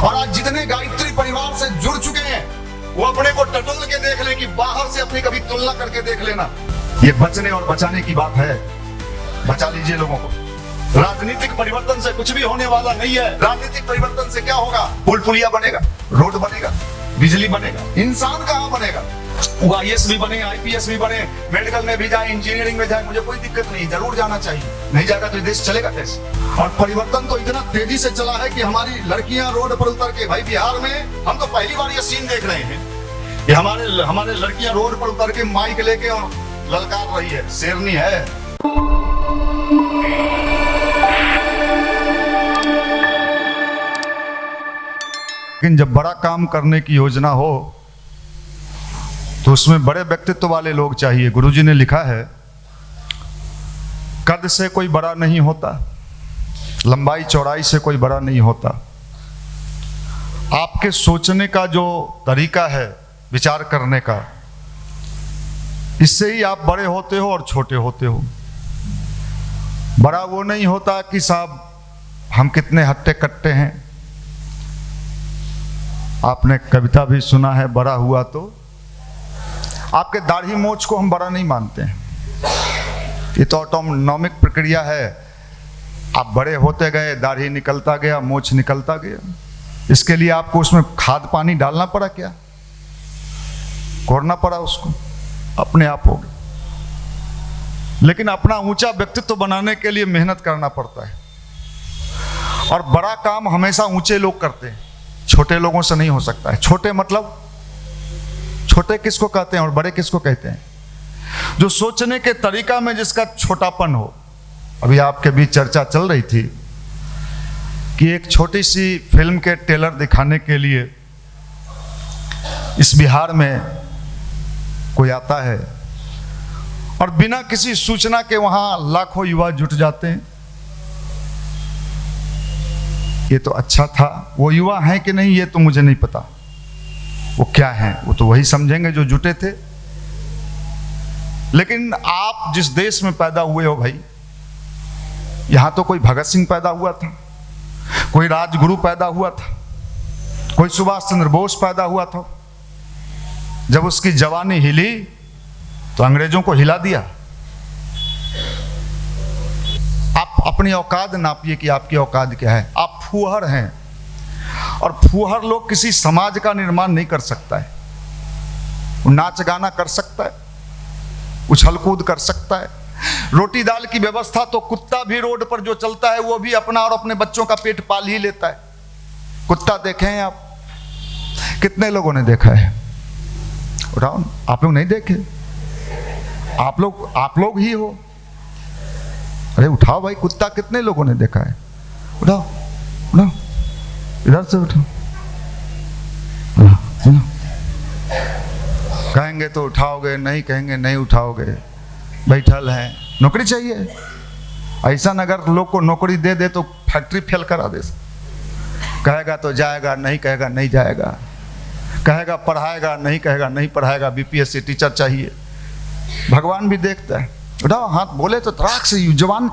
और आज जितने गायत्री परिवार से जुड़ चुके हैं वो अपने को टटोल के देख ले कि बाहर से अपनी कभी तुलना करके देख लेना। ये बचने और बचाने की बात है, बचा लीजिए लोगों को। राजनीतिक परिवर्तन से कुछ भी होने वाला नहीं है। राजनीतिक परिवर्तन से क्या होगा? पुल पुलिया बनेगा, रोड बनेगा, बिजली बनेगा, इंसान कहाँ बनेगा? वो IAS भी बने, IPS भी बने, मेडिकल में भी जाए, इंजीनियरिंग में जाए, मुझे कोई दिक्कत नहीं, जरूर जाना चाहिए। नहीं जाएगा तो देश चलेगा कैसे? और परिवर्तन तो इतना तेजी से चला है कि हमारी लड़कियां रोड पर उतर के, भाई बिहार में हम तो पहली बार ये सीन देख रहे हैं कि हमारे लड़कियां रोड पर उतर के माइक लेके और ललकार रही है, शेरनी है। लेकिन जब बड़ा काम करने की योजना हो तो उसमें बड़े व्यक्तित्व वाले लोग चाहिए। गुरुजी ने लिखा है, कद से कोई बड़ा नहीं होता, लंबाई चौड़ाई से कोई बड़ा नहीं होता। आपके सोचने का जो तरीका है, विचार करने का, इससे ही आप बड़े होते हो और छोटे होते हो। बड़ा वो नहीं होता कि साहब हम कितने हट्टे कट्टे हैं। आपने कविता भी सुना है, बड़ा हुआ तो। आपके दाढ़ी मोछ को हम बड़ा नहीं मानते हैं, ये तो ऑटोनॉमिक प्रक्रिया है। आप बड़े होते गए, दाढ़ी निकलता गया, मोछ निकलता गया। इसके लिए आपको उसमें खाद पानी डालना पड़ा क्या? कोरना पड़ा उसको, अपने आप हो गया। लेकिन अपना ऊंचा व्यक्तित्व बनाने के लिए मेहनत करना पड़ता है। और बड़ा काम हमेशा ऊंचे लोग करते हैं, छोटे लोगों से नहीं हो सकता है। छोटे मतलब छोटे किसको कहते हैं और बड़े किसको कहते हैं? जो सोचने के तरीका में जिसका छोटापन हो। अभी आपके बीच चर्चा चल रही थी कि एक छोटी सी फिल्म के ट्रेलर दिखाने के लिए इस बिहार में कोई आता है और बिना किसी सूचना के वहां लाखों युवा जुट जाते हैं। ये तो अच्छा था। वो युवा हैं कि नहीं ये तो मुझे नहीं पता, वो क्या हैं वो तो वही समझेंगे जो जुटे थे। लेकिन आप जिस देश में पैदा हुए हो भाई, यहां तो कोई भगत सिंह पैदा हुआ था, कोई राजगुरु पैदा हुआ था, कोई सुभाष चंद्र बोस पैदा हुआ था। जब उसकी जवानी हिली तो अंग्रेजों को हिला दिया। आप अपनी औकात नापिए कि आपकी औकात क्या है। आप फूहड़ हैं और फूहड़ लोग किसी समाज का निर्माण नहीं कर सकता है। वो नाच गाना कर सकता है, उछल कूद कर सकता है। रोटी दाल की व्यवस्था तो कुत्ता भी रोड पर जो चलता है वो भी अपना और अपने बच्चों का पेट पाल ही लेता है। कुत्ता देखे हैं आप? कितने लोगों ने देखा है? उठाओ, आप लोग नहीं देखे? आप लोग ही हो। अरे उठाओ भाई, कुत्ता कितने लोगों ने देखा है? उठाओ उठाओ, इधर से उठाओ। कहेंगे तो उठाओगे, नहीं कहेंगे नहीं उठाओगे। बैठल हैं, नौकरी चाहिए। ऐसा अगर लोग को नौकरी दे दे तो फैक्ट्री फेल करा दे। कहेगा तो जाएगा, नहीं कहेगा नहीं जाएगा। कहेगा पढ़ाएगा, नहीं कहेगा नहीं पढ़ाएगा। BPSC टीचर चाहिए। भगवान भी देखता है। उठाओ हाथ, बोले तो तराक से जवान।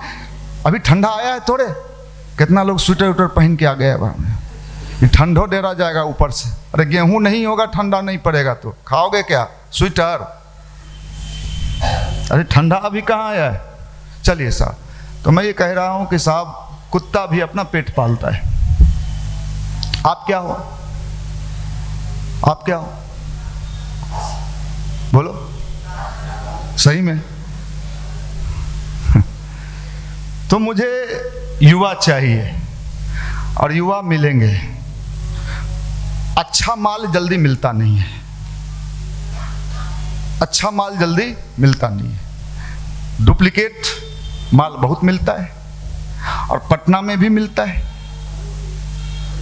अभी ठंडा आया है थोड़े, कितना लोग स्वेटर उटर पहन के आ गए। अब ठंडो डेरा जाएगा ऊपर से। अरे गेहूं नहीं होगा, ठंडा नहीं पड़ेगा तो खाओगे क्या? स्वेटर। अरे ठंडा अभी कहाँ आया है? चलिए साहब, तो मैं ये कह रहा हूं कि साहब कुत्ता भी अपना पेट पालता है। आप क्या हो? आप क्या हो? बोलो सही में। तो मुझे युवा चाहिए और युवा मिलेंगे। अच्छा माल जल्दी मिलता नहीं है। अच्छा माल जल्दी मिलता नहीं है। डुप्लीकेट माल बहुत मिलता है और पटना में भी मिलता है।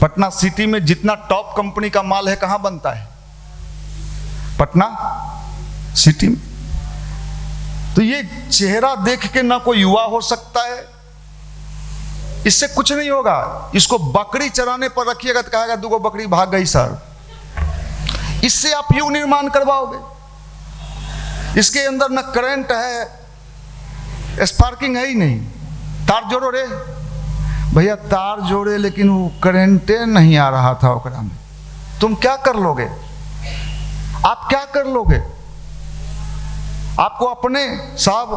पटना सिटी में जितना टॉप कंपनी का माल है कहां बनता है? पटना सिटी में। तो ये चेहरा देख के ना कोई युवा हो सकता है, इससे कुछ नहीं होगा। इसको बकरी चराने पर रखिएगा तो कहेगा 2 बकरी भाग गई सर। इससे आप युग निर्माण करवाओगे? इसके अंदर न करंट है, स्पार्किंग है ही नहीं। तार जोड़ो रे, भैया तार जोड़े लेकिन वो करेंटे नहीं आ रहा था ओकरा में, तुम क्या कर लोगे? आप क्या कर लोगे? आपको अपने साहब,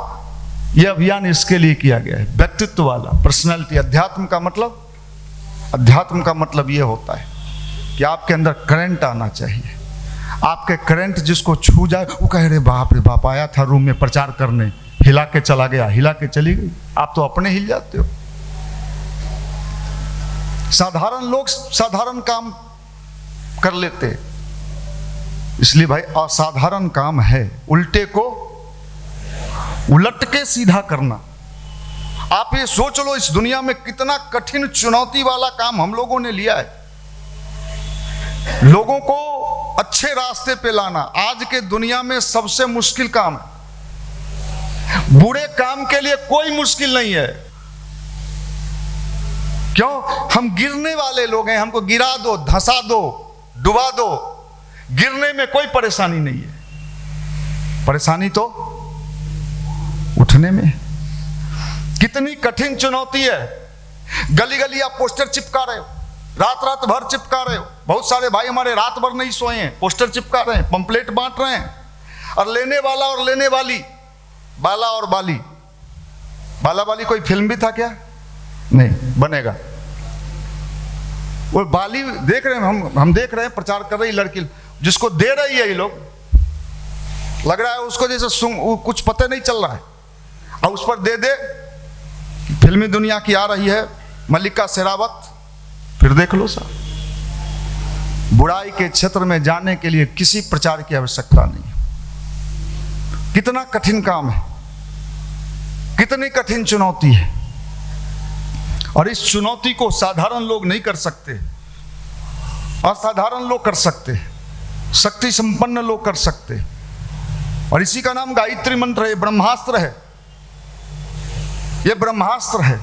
यह अभियान इसके लिए किया गया है, व्यक्तित्व वाला, पर्सनैलिटी। अध्यात्म का मतलब यह होता है कि आपके अंदर करंट आना चाहिए। आपके करंट जिसको छू जाए वो कहे रे बाप आया था रूम में प्रचार करने, हिला के चला गया, हिला के चली गई। आप तो अपने हिल जाते हो। साधारण लोग साधारण काम कर लेते, इसलिए भाई असाधारण काम है उल्टे को उलट के सीधा करना। आप ये सोच लो, इस दुनिया में कितना कठिन चुनौती वाला काम हम लोगों ने लिया है। लोगों को अच्छे रास्ते पे लाना आज के दुनिया में सबसे मुश्किल काम है। बुरे काम के लिए कोई मुश्किल नहीं है। क्यों? हम गिरने वाले लोग हैं, हमको गिरा दो, धंसा दो, डुबा दो। गिरने में कोई परेशानी नहीं है, परेशानी तो उठने में। कितनी कठिन चुनौती है। गली गली आप पोस्टर चिपका रहे हो, रात भर चिपका रहे हो। बहुत सारे भाई हमारे रात भर नहीं सोए हैं, पोस्टर चिपका रहे हैं, पंपलेट बांट रहे हैं। और लेने वाला और लेने वाली, बाला और बाली। बाला बाली कोई फिल्म भी था क्या? नहीं, बनेगा। वो बाली देख रहे हैं, हम देख रहे हैं, प्रचार कर रही लड़की, जिसको दे रही है ये लोग, लग रहा है उसको जैसे कुछ पता नहीं चल रहा है, और उस पर दे दे फिल्मी दुनिया की आ रही है मल्लिका शेरावत। फिर देख लो साहब, बुराई के क्षेत्र में जाने के लिए किसी प्रचार की आवश्यकता नहीं है। कितना कठिन काम है, कितनी कठिन चुनौती है। और इस चुनौती को साधारण लोग नहीं कर सकते, असाधारण लोग कर सकते, शक्ति संपन्न लोग कर सकते। और इसी का नाम गायत्री मंत्र है, ब्रह्मास्त्र है। ये ब्रह्मास्त्र है।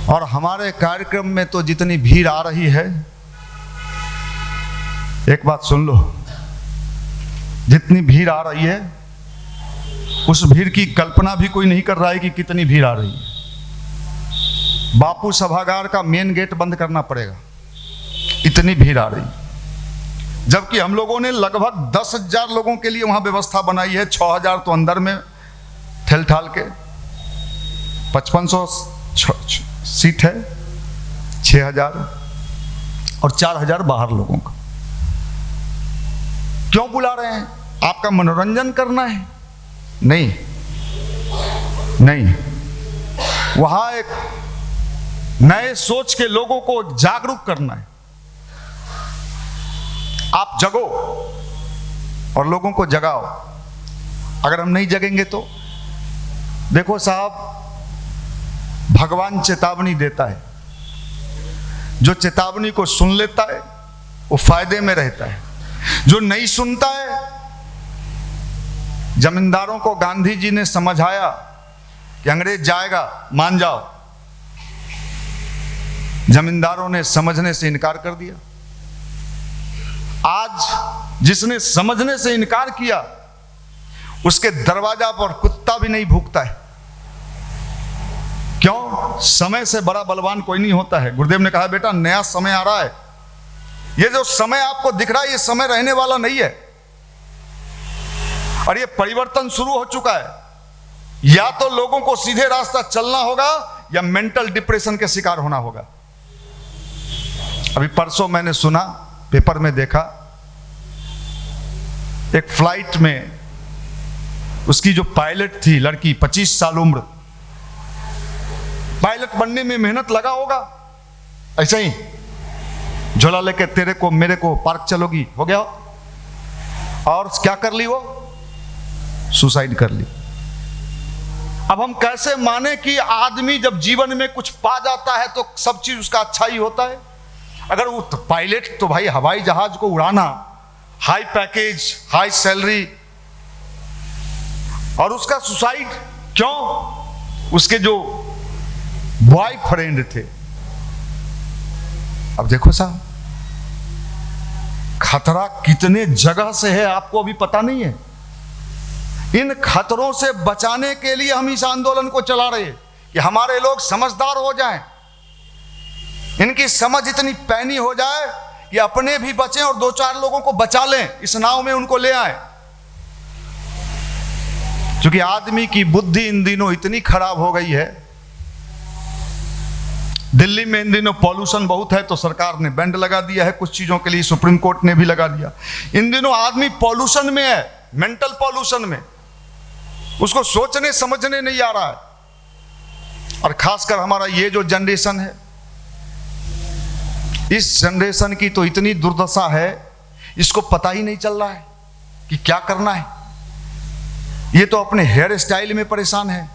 और हमारे कार्यक्रम में तो जितनी भीड़ आ रही है, एक बात सुन लो, जितनी भीड़ आ रही है उस भीड़ की कल्पना भी कोई नहीं कर रहा है कि कितनी भीड़ आ रही है। बापू सभागार का मेन गेट बंद करना पड़ेगा, इतनी भीड़ आ रही। जबकि हम लोगों ने लगभग 10,000 लोगों के लिए वहां व्यवस्था बनाई है। 6,000 तो अंदर में ठेल ठाल के, 5500 सीट है, 6,000 और 4,000 बाहर लोगों का। क्यों बुला रहे हैं? आपका मनोरंजन करना है? नहीं, वहां एक नए सोच के लोगों को जागरूक करना है। आप जगो और लोगों को जगाओ। अगर हम नहीं जगेंगे तो देखो साहब, भगवान चेतावनी देता है। जो चेतावनी को सुन लेता है वो फायदे में रहता है। जो नहीं सुनता है, जमींदारों को गांधी जी ने समझाया कि अंग्रेज जाएगा, मान जाओ। जमींदारों ने समझने से इनकार कर दिया। आज जिसने समझने से इनकार किया, उसके दरवाजा पर कुत्ता भी नहीं भूकता है। क्यों? समय से बड़ा बलवान कोई नहीं होता है। गुरुदेव ने कहा, बेटा नया समय आ रहा है। ये जो समय आपको दिख रहा है, ये समय रहने वाला नहीं है। और ये परिवर्तन शुरू हो चुका है। या तो लोगों को सीधे रास्ता चलना होगा या मेंटल डिप्रेशन के शिकार होना होगा। अभी परसों मैंने सुना, पेपर में देखा, एक फ्लाइट में उसकी जो पायलट थी लड़की, 25 साल उम्र, पायलट बनने में मेहनत लगा होगा, ऐसे ही झोला लेके तेरे को मेरे को पार्क चलोगी, हो गया। और क्या कर ली वो? सुसाइड कर ली। अब हम कैसे माने कि आदमी जब जीवन में कुछ पा जाता है तो सब चीज उसका अच्छा ही होता है? अगर वो तो पायलट तो भाई हवाई जहाज को उड़ाना, हाई पैकेज, हाई सैलरी, और उसका सुसाइड क्यों? उसके जो बॉयफ्रेंड थे। अब देखो साहब, खतरा कितने जगह से है आपको अभी पता नहीं है। इन खतरों से बचाने के लिए हम इस आंदोलन को चला रहे हैं कि हमारे लोग समझदार हो जाएं, इनकी समझ इतनी पैनी हो जाए कि अपने भी बचें और दो चार लोगों को बचा लें, इस नाव में उनको ले आए। क्योंकि आदमी की बुद्धि इन दिनों इतनी खराब हो गई है। दिल्ली में इन दिनों पॉल्यूशन बहुत है तो सरकार ने बैंड लगा दिया है कुछ चीजों के लिए, सुप्रीम कोर्ट ने भी लगा दिया। इन दिनों आदमी पॉल्यूशन में है, मेंटल पॉल्यूशन में, उसको सोचने समझने नहीं आ रहा है। और खासकर हमारा ये जो जनरेशन है, इस जनरेशन की तो इतनी दुर्दशा है, इसको पता ही नहीं चल रहा है कि क्या करना है। ये तो अपने हेयर स्टाइल में परेशान है,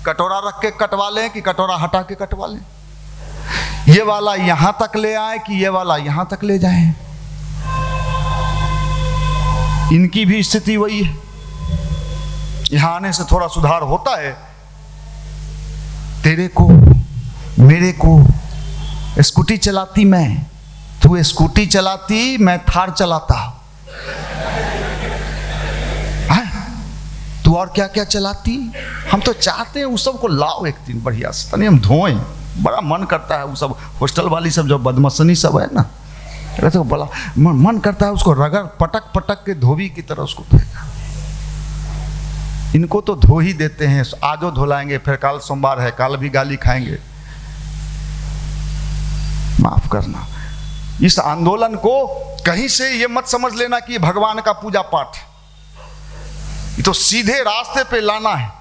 कटोरा रख के कटवा लें कि कटोरा हटा के कटवा लें, ये वाला यहां तक ले आए कि ये वाला यहां तक ले जाए। इनकी भी स्थिति वही है। यहां आने से थोड़ा सुधार होता है। तेरे को मेरे को स्कूटी चलाती मैं, तू स्कूटी चलाती मैं थार चलाता, तू और क्या क्या चलाती। हम तो चाहते हैं उस सब को लाओ एक दिन बढ़िया से, तनी हम धोएं, बड़ा मन करता है। वो सब हॉस्टल वाली सब जो बदमसनी सब है ना, तो बड़ा मन करता है उसको रगड़ पटक पटक के धोबी की तरह उसको धोएगा। इनको तो धो ही देते हैं, आजो धुलाएंगे, फिर काल सोमवार है, काल भी गाली खाएंगे। माफ करना, इस आंदोलन को कहीं से ये मत समझ लेना कि भगवान का पूजा पाठ, ये तो सीधे रास्ते पे लाना है।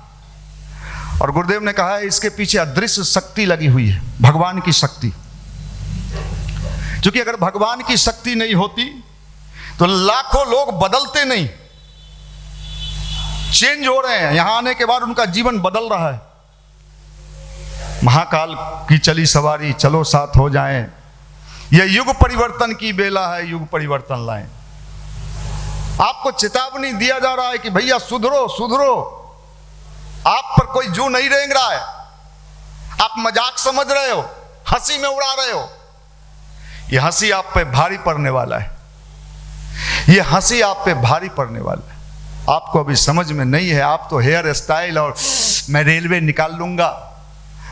और गुरुदेव ने कहा है इसके पीछे अदृश्य शक्ति लगी हुई है, भगवान की शक्ति। क्योंकि अगर भगवान की शक्ति नहीं होती तो लाखों लोग बदलते नहीं, चेंज हो रहे हैं। यहां आने के बाद उनका जीवन बदल रहा है। महाकाल की चली सवारी, चलो साथ हो जाएं। यह युग परिवर्तन की बेला है, युग परिवर्तन लाएं। आपको चेतावनी दिया जा रहा है कि भैया सुधरो सुधरो, आप पर कोई जू नहीं रेंग रहा है, आप मजाक समझ रहे हो, हंसी में उड़ा रहे हो। यह हंसी आप पे भारी पड़ने वाला है, यह हंसी आप पे भारी पड़ने वाला है। आपको अभी समझ में नहीं है। आप तो हेयर स्टाइल और मैं रेलवे निकाल लूंगा,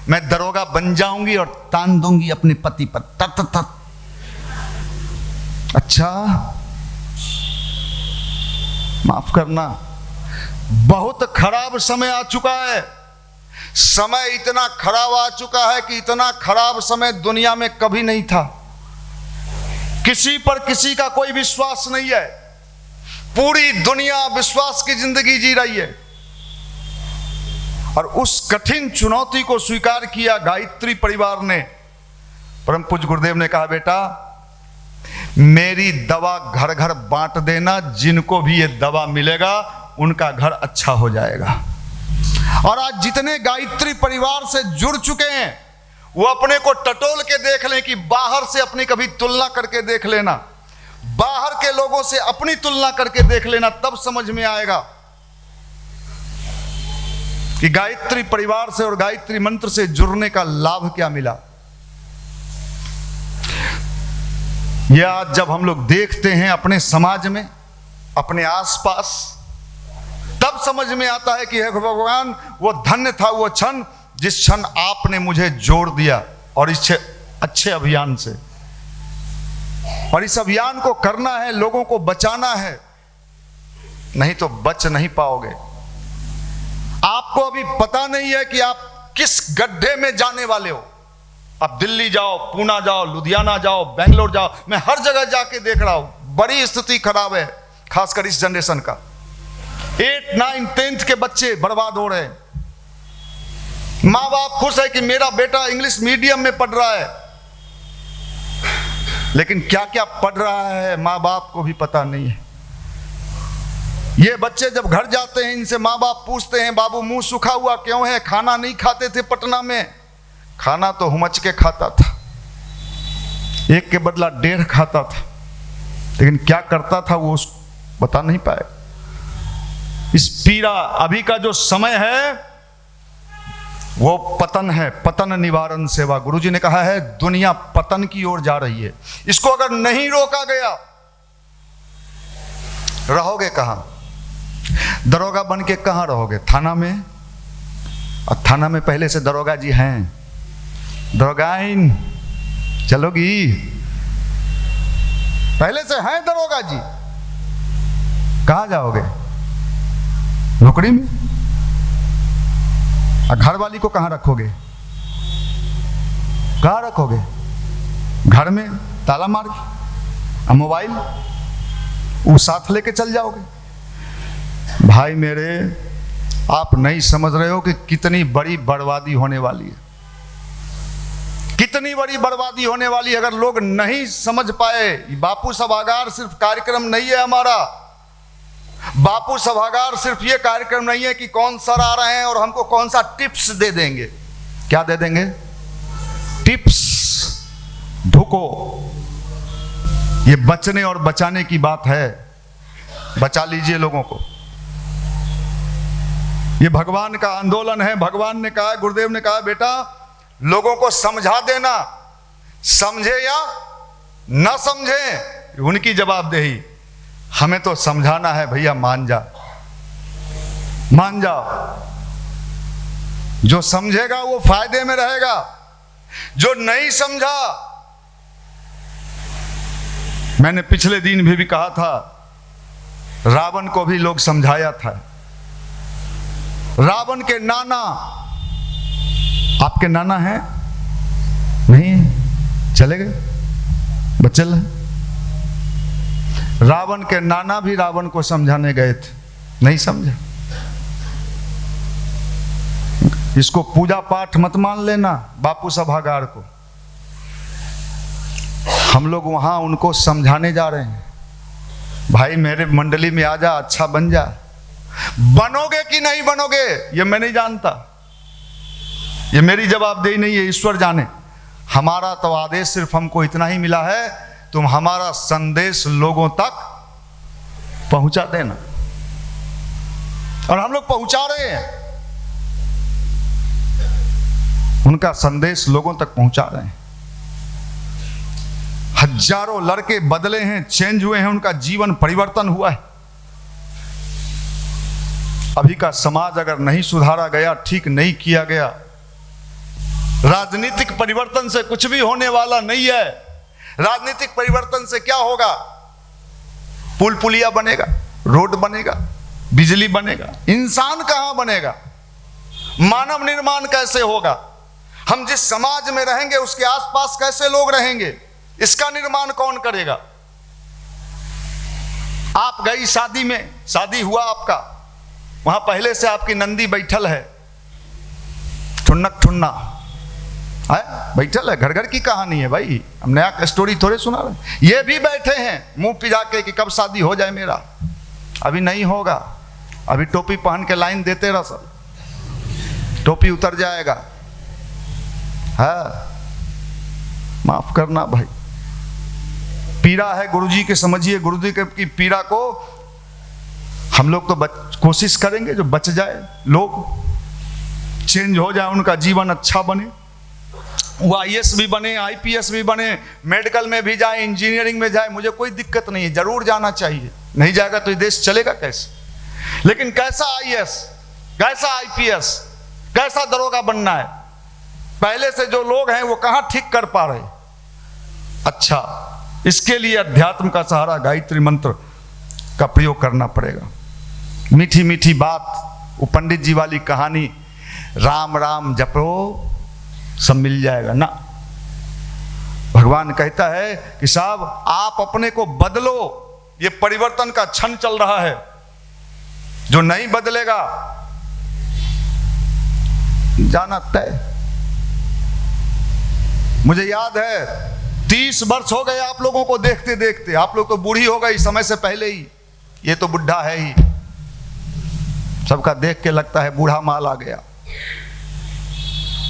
मैं दरोगा बन जाऊंगी और तान दूंगी अपने पति पर, तत तत। अच्छा, माफ करना, बहुत खराब समय आ चुका है। समय इतना खराब आ चुका है कि इतना खराब समय दुनिया में कभी नहीं था। किसी पर किसी का कोई विश्वास नहीं है। पूरी दुनिया विश्वास की जिंदगी जी रही है। और उस कठिन चुनौती को स्वीकार किया गायत्री परिवार ने। परम पूज्य गुरुदेव ने कहा, बेटा मेरी दवा घर घर बांट देना, जिनको भी ये दवा मिलेगा उनका घर अच्छा हो जाएगा। और आज जितने गायत्री परिवार से जुड़ चुके हैं वो अपने को टटोल के देख लें कि बाहर से अपनी कभी तुलना करके देख लेना, बाहर के लोगों से अपनी तुलना करके देख लेना, तब समझ में आएगा कि गायत्री परिवार से और गायत्री मंत्र से जुड़ने का लाभ क्या मिला। यह आज जब हम लोग देखते हैं अपने समाज में, अपने आसपास, तब समझ में आता है कि हे भगवान, वो धन्य था वो क्षण जिस क्षण आपने मुझे जोड़ दिया और इस अच्छे अभियान से। और इस अभियान को करना है, लोगों को बचाना है, नहीं तो बच नहीं पाओगे। आपको अभी पता नहीं है कि आप किस गड्ढे में जाने वाले हो। आप दिल्ली जाओ, पूना जाओ, लुधियाना जाओ, बेंगलोर जाओ, मैं हर जगह जाके देख रहा हूं, बड़ी स्थिति खराब है, खासकर इस जनरेशन का। 8, 9, 10th के बच्चे बर्बाद हो रहे हैं। माँ बाप खुश है कि मेरा बेटा इंग्लिश मीडियम में पढ़ रहा है, लेकिन क्या क्या पढ़ रहा है माँ बाप को भी पता नहीं है। ये बच्चे जब घर जाते हैं, इनसे माँ बाप पूछते हैं, बाबू मुंह सूखा हुआ क्यों है? खाना नहीं खाते थे पटना में? खाना तो हुमच के खाता था, एक के बदला 1.5 खाता था, लेकिन क्या करता था वो बता नहीं पाए। इस पीड़ा अभी का जो समय है वो पतन है, पतन निवारण सेवा। गुरुजी ने कहा है दुनिया पतन की ओर जा रही है। इसको अगर नहीं रोका गया, रहोगे कहां? दरोगा बन के कहां रहोगे? थाना में? और थाना में पहले से दरोगा जी हैं, दरोगाइन चलोगी, पहले से हैं दरोगा जी, कहाँ जाओगे? नौकरी में। और घर वाली को कहाँ रखोगे? कहाँ रखोगे? घर में ताला मार के, और मोबाइल वो साथ लेके चल जाओगे। भाई मेरे, आप नहीं समझ रहे हो कि कितनी बड़ी बर्बादी होने वाली है, कितनी बड़ी बर्बादी होने वाली है अगर लोग नहीं समझ पाए। बापू सभागार सिर्फ कार्यक्रम नहीं है हमारा, बापू सभागार सिर्फ ये कार्यक्रम नहीं है कि कौन सर आ रहे हैं और हमको कौन सा टिप्स दे देंगे। क्या दे देंगे? टिप्स, ढुको। ये बचने और बचाने की बात है, बचा लीजिए लोगों को। ये भगवान का आंदोलन है। भगवान ने कहा, गुरुदेव ने कहा, बेटा लोगों को समझा देना, समझे या न समझे उनकी जवाबदेही, हमें तो समझाना है भैया। मान जा, मान जाओ। जो समझेगा वो फायदे में रहेगा, जो नहीं समझा, मैंने पिछले दिन भी कहा था, रावण को भी लोग समझाया था। रावण के नाना, आपके नाना हैं? नहीं, चले गए, बच्चे। रावण के नाना भी रावण को समझाने गए थे, नहीं समझा। इसको पूजा पाठ मत मान लेना, बापू सभागार को। हम लोग वहां उनको समझाने जा रहे हैं। भाई मेरे मंडली में आ जा, अच्छा बन जा। बनोगे कि नहीं बनोगे ये मैं नहीं जानता, ये मेरी जवाबदेही नहीं है, ईश्वर जाने। हमारा तो आदेश सिर्फ हमको इतना ही मिला है, तुम हमारा संदेश लोगों तक पहुंचा देना। और हम लोग पहुंचा रहे हैं, उनका संदेश लोगों तक पहुंचा रहे हैं। हजारों लड़के बदले हैं, चेंज हुए हैं, उनका जीवन परिवर्तन हुआ है। अभी का समाज अगर नहीं सुधारा गया, ठीक नहीं किया गया, राजनीतिक परिवर्तन से कुछ भी होने वाला नहीं है। राजनीतिक परिवर्तन से क्या होगा? पुल पुलिया बनेगा, रोड बनेगा, बिजली बनेगा, इंसान कहां बनेगा? मानव निर्माण कैसे होगा? हम जिस समाज में रहेंगे उसके आसपास कैसे लोग रहेंगे? इसका निर्माण कौन करेगा? आप गई शादी में, शादी हुआ आपका, वहां पहले से आपकी नंदी बैठल है, ठुन्नक ठुन्ना है, बैठल है। घर घर की कहानी है भाई, हम नया स्टोरी थोड़े सुना रहे। ये भी बैठे हैं मुंह पिजा के कि कब शादी हो जाए मेरा। अभी नहीं होगा, अभी टोपी पहन के लाइन देते रह, सब टोपी उतर जाएगा। है, माफ करना भाई, पीड़ा है गुरुजी के, समझिए गुरुजी की पीड़ा को। हम लोग तो कोशिश करेंगे जो बच जाए, लोग चेंज हो जाए, उनका जीवन अच्छा बने, वो आईएएस भी बने, आईपीएस भी बने, मेडिकल में भी जाए, इंजीनियरिंग में जाए, मुझे कोई दिक्कत नहीं है, जरूर जाना चाहिए। नहीं जाएगा तो ये देश चलेगा कैसे? लेकिन कैसा आईएएस, कैसा आईपीएस, कैसा दरोगा बनना है? पहले से जो लोग हैं वो कहां ठीक कर पा रहे? अच्छा, इसके लिए अध्यात्म का सहारा, गायत्री मंत्र का प्रयोग करना पड़ेगा। मीठी मीठी बात, वो पंडित जी वाली कहानी, राम राम जपो सब मिल जाएगा ना। भगवान कहता है कि साहब आप अपने को बदलो, ये परिवर्तन का क्षण चल रहा है। जो नहीं बदलेगा जाना तय। मुझे याद है 30 वर्ष हो गए आप लोगों को देखते देखते। आप लोग तो बूढ़ी हो गई समय से पहले ही, ये तो बुढ़ा है ही। सबका देख के लगता है बूढ़ा माल आ गया।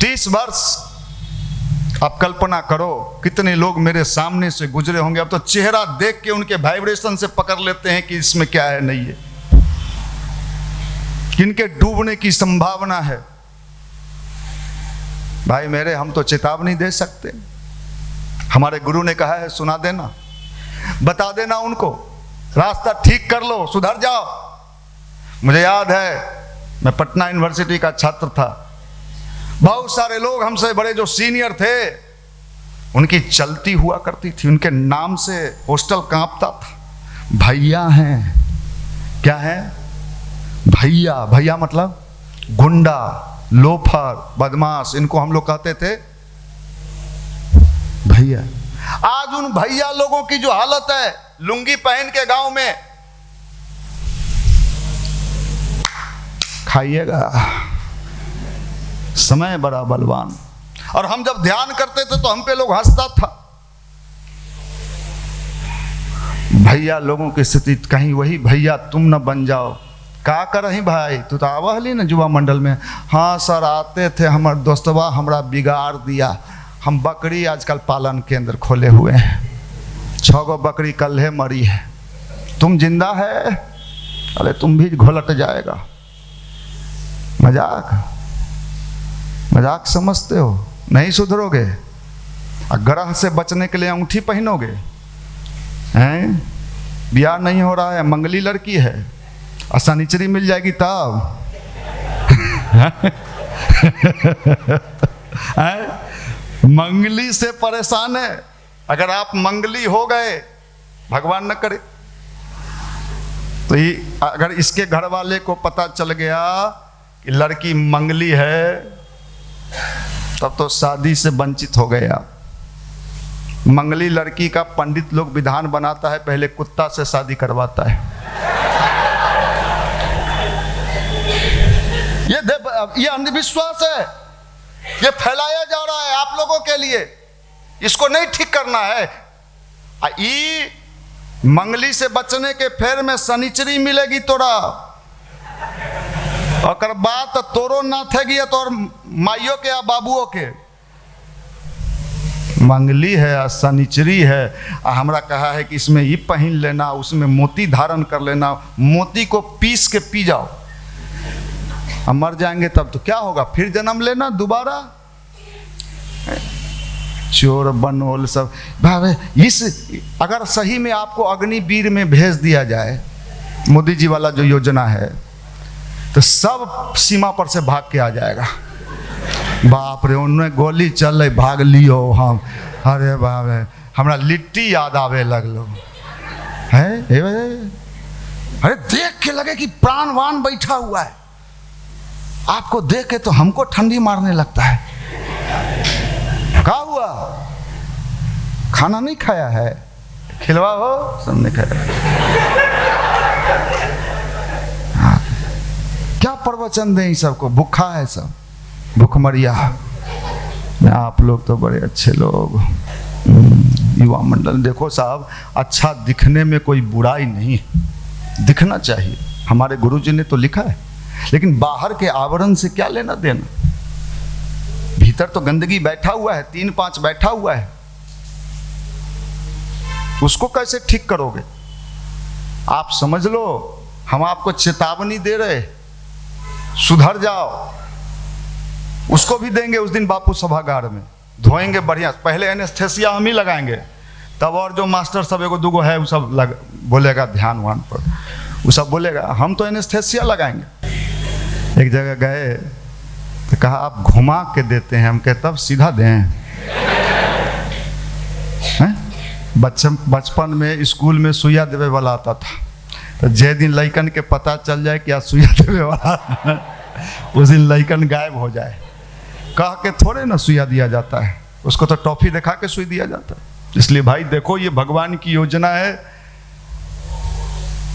30 वर्ष, आप कल्पना करो कितने लोग मेरे सामने से गुजरे होंगे। अब तो चेहरा देख के उनके वाइब्रेशन से पकड़ लेते हैं कि इसमें क्या है, नहीं है, किनके डूबने की संभावना है। भाई मेरे, हम तो चेतावनी दे सकते। हमारे गुरु ने कहा है सुना देना, बता देना उनको, रास्ता ठीक कर लो, सुधर जाओ। मुझे याद है मैं पटना यूनिवर्सिटी का छात्र था, बहुत सारे लोग हमसे बड़े जो सीनियर थे, उनकी चलती हुआ करती थी, उनके नाम से हॉस्टल कांपता था। भैया हैं, क्या है? भैया। भैया मतलब गुंडा, लोफर, बदमाश, इनको हम लोग कहते थे भैया। आज उन भैया लोगों की जो हालत है, लुंगी पहन के गांव में खाइएगा, समय बड़ा बलवान। और हम जब ध्यान करते थे तो हम पे लोग हंसता था। भैया लोगों की स्थिति कहीं वही भैया तुम न बन जाओ। का कर रही भाई, तू तो आवहली न युवा मंडल में। हाँ सर आते थे, हमार दोस्तवा हमरा बिगाड़ दिया। हम बकरी आजकल पालन केंद्र खोले हुए हैं, 6 गो बकरी कल है मरी है, तुम जिंदा है, अरे तुम भी घोलट जाएगा। मजाक मजाक समझते हो, नहीं सुधरोगे। ग्रह से बचने के लिए अंगूठी पहनोगे हैं? ब्याह नहीं हो रहा है, मंगली लड़की है, और शनिचरी मिल जाएगी तब मंगली से परेशान है। अगर आप मंगली हो गए, भगवान न करे, तो ये अगर इसके घर वाले को पता चल गया कि लड़की मंगली है, तब तो शादी से वंचित हो गए आप। मंगली लड़की का पंडित लोग विधान बनाता है, पहले कुत्ता से शादी करवाता है। ये अंधविश्वास है, ये फैलाया जा रहा है आप लोगों के लिए, इसको नहीं ठीक करना है। मंगली से बचने के फेर में शनिचरी मिलेगी तोरा, और बात तोरो ना थेगी तो माइयों के या बाबुओं के। मंगली है, शनिचरी है, हमरा कहा है कि इसमें ये पहन लेना, उसमें मोती धारण कर लेना, मोती को पीस के पी जाओ, हम मर जाएंगे तब तो क्या होगा, फिर जन्म लेना दोबारा। चोर बनोल सब भावे। इस अगर सही में आपको अग्निवीर में भेज दिया जाए, मोदी जी वाला जो योजना है, तो सब सीमा पर से भाग के आ जाएगा। बाप रे, उन्हें गोली चल रही, भाग लियो हम, अरे बाप रे, हमरा लिट्टी याद आवे लगलो है। अरे देख के लगे कि प्राणवान बैठा हुआ है, आपको देख के तो हमको ठंडी मारने लगता है। क्या हुआ, खाना नहीं खाया है, खिलवा हो, सब नहीं खाया। हाँ। क्या प्रवचन दें सबको, भूखा है सब, भूखमरिया। आप लोग तो बड़े अच्छे लोग, युवा मंडल। देखो साहब, अच्छा दिखने में कोई बुराई नहीं, दिखना चाहिए, हमारे गुरुजी ने तो लिखा है, लेकिन बाहर के आवरण से क्या लेना देना। भीतर तो गंदगी बैठा हुआ है, 3-5 बैठा हुआ है, उसको कैसे ठीक करोगे। आप समझ लो, हम आपको चेतावनी दे रहे, सुधर जाओ। उसको भी देंगे उस दिन बापू सभागार में, धोएंगे बढ़िया, पहले एनेस्थेसिया हम ही लगाएंगे, तब और जो मास्टर सब एगो दूगो है वो सब बोलेगा ध्यान वान पर, वो सब बोलेगा, हम तो एनेस्थेसिया लगाएंगे। एक जगह गए तो कहा आप घुमा के देते हैं, हम कहते तब सीधा दें। बचपन में स्कूल में सुइया देवे वाला आता था, तो जे दिन लइकन के पता चल जाए कि आज सुइया देवे वाला उस दिन लइकन गायब हो जाए। कह के थोड़े ना सुइया दिया जाता है, उसको तो टॉफी दिखा के सुई दिया जाता है। इसलिए भाई देखो, ये भगवान की योजना है।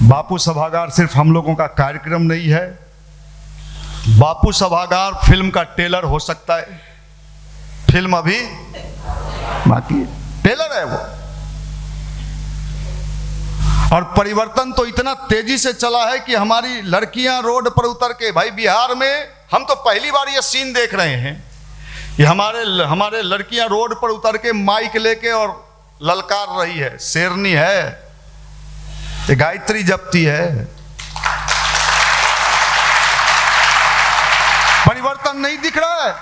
बापू सभागार सिर्फ हम लोगों का कार्यक्रम नहीं है, बापू सभागार फिल्म का टेलर हो सकता है। फिल्म अभी बाकी, टेलर है वो। और परिवर्तन तो इतना तेजी से चला है कि हमारी लड़कियां रोड पर उतर के, भाई बिहार में हम तो पहली बार ये सीन देख रहे हैं कि हमारे लड़कियां रोड पर उतर के माइक लेके और ललकार रही है, शेरनी है, ये गायत्री जपती है। परिवर्तन नहीं दिख रहा है।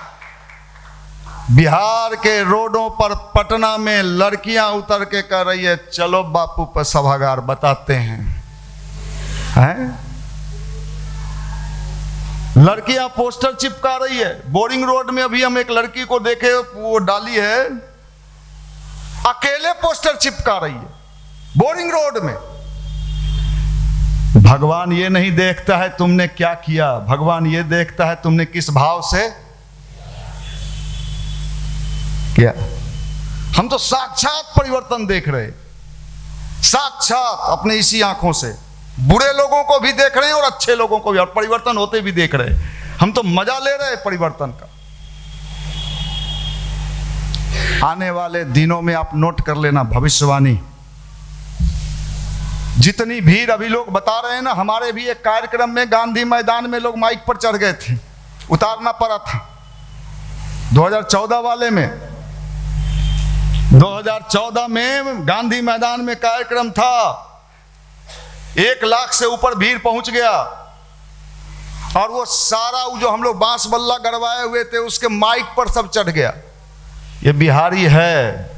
बिहार के रोडों पर, पटना में लड़कियां उतर के कह रही है, चलो बापू पर सभागार बताते हैं। लड़कियां पोस्टर चिपका रही है। बोरिंग रोड में अभी हम एक लड़की को देखे, वो डाली है, अकेले पोस्टर चिपका रही है बोरिंग रोड में। भगवान ये नहीं देखता है तुमने क्या किया, भगवान ये देखता है तुमने किस भाव से किया। हम तो साक्षात परिवर्तन देख रहे, साक्षात अपने इसी आंखों से बुरे लोगों को भी देख रहे हैं और अच्छे लोगों को भी, और परिवर्तन होते भी देख रहे हैं। हम तो मजा ले रहे हैं परिवर्तन का। आने वाले दिनों में आप नोट कर लेना भविष्यवाणी, जितनी भीड़ अभी लोग बता रहे हैं ना। हमारे भी एक कार्यक्रम में गांधी मैदान में लोग माइक पर चढ़ गए थे, उतारना पड़ा था 2014 वाले में। 2014 में गांधी मैदान में कार्यक्रम था, 1 लाख से ऊपर भीड़ पहुंच गया, और वो सारा जो हम लोग बांस बल्ला गड़वाए हुए थे उसके माइक पर सब चढ़ गया। ये बिहारी है,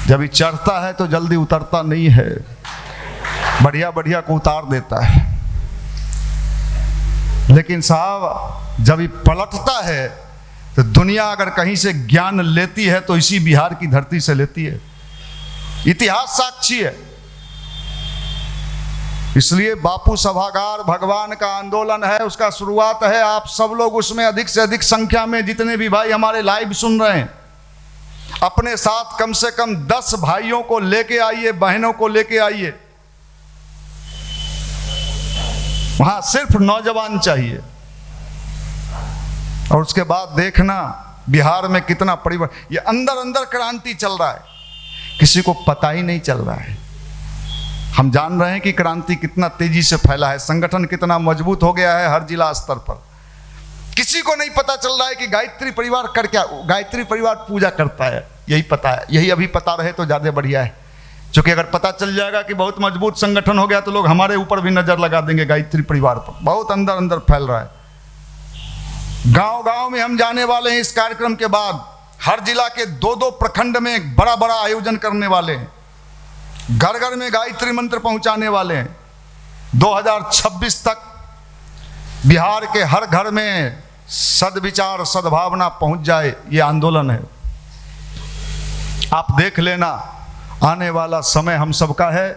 जब ये चढ़ता है तो जल्दी उतरता नहीं है, बढ़िया बढ़िया को उतार देता है। लेकिन साहब जब ये पलटता है तो दुनिया अगर कहीं से ज्ञान लेती है तो इसी बिहार की धरती से लेती है। इतिहास साक्षी है। इसलिए बापू सभागार भगवान का आंदोलन है, उसका शुरुआत है। आप सब लोग उसमें अधिक से अधिक संख्या में, जितने भी भाई हमारे लाइव सुन रहे हैं, अपने साथ कम से कम 10 भाइयों को लेके आइए, बहनों को लेके आइए। वहां सिर्फ नौजवान चाहिए, और उसके बाद देखना बिहार में कितना परिवर्तन। ये अंदर अंदर क्रांति चल रहा है, किसी को पता ही नहीं चल रहा है। हम जान रहे हैं कि क्रांति कितना तेजी से फैला है, संगठन कितना मजबूत हो गया है हर जिला स्तर पर। किसी को नहीं पता चल रहा है कि गायत्री परिवार कर क्या, गायत्री परिवार पूजा करता है, यही पता है। यही अभी पता रहे तो ज़्यादा बढ़िया है, क्योंकि अगर पता चल जाएगा कि बहुत मजबूत संगठन हो गया तो लोग हमारे ऊपर भी नजर लगा देंगे गायत्री परिवार पर। बहुत अंदर अंदर फैल रहा है। गांव गांव में हम जाने वाले हैं इस कार्यक्रम के बाद। हर जिला के 2-2 प्रखंड में एक बड़ा बड़ा आयोजन करने वाले हैं, घर घर में गायत्री मंत्र पहुंचाने वाले हैं। 2026 तक बिहार के हर घर में सद्विचार सद्भावना पहुंच जाए, ये आंदोलन है। आप देख लेना, आने वाला समय हम सबका है।